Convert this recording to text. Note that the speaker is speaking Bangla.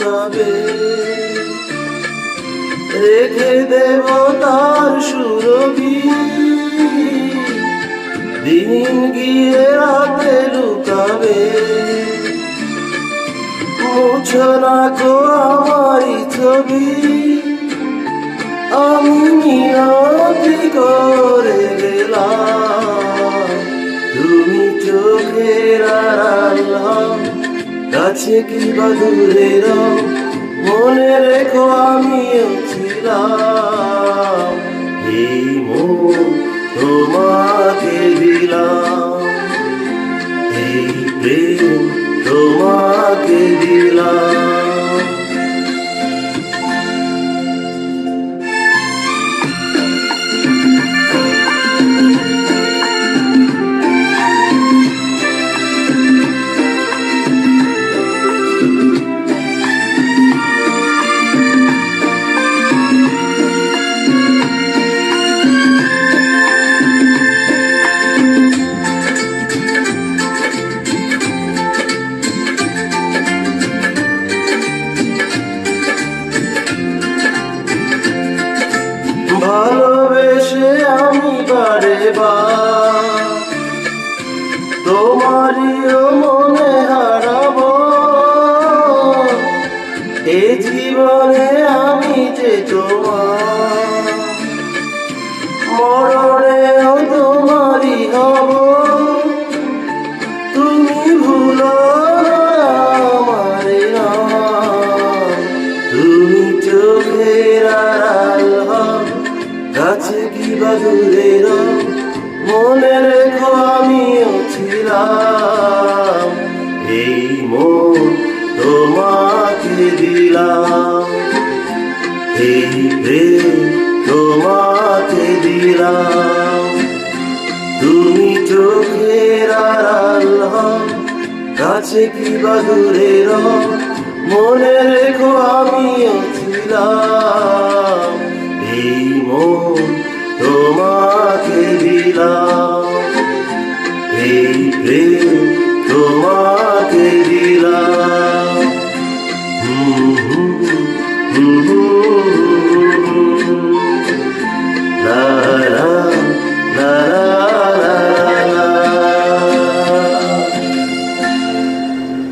লুকাবে, রেখে দেব তার সুরভি। দিন গিয়ে রাতে লুকাবে, মুছো না গো আমারই ছবি। আমি মিনতি করে গেলাম, তুমি চোখের আড়াল হও, কাছে কিংবা দূরে রও, মনে রেখো আমিও ছিলাম। এই মন তোমাকে দিলাম, এই প্রেম তোমাকে দিলাম। ভালোবেসে আমি বারে বার তোমারিও মনে হারাবো, এ জীবনে আমি যে তোমার, মরণেও তোমারই হব। তুমি ভুলো না আমারে নাম, তুমি চোখের আড়াল হও, কাছে কিংবা দূরে রও, মনে রেখো আমিও ছিলাম। এই মন তোমাকে দিলাম, এই প্রেম তোমাকে দিলাম। তুমি চোখের আড়াল হও, কাছে কিংবা দূরে রও, মনে রেখো আমিও ছিলাম। এই মন তোমাকে দিলাম, এই প্রেম তোমাকে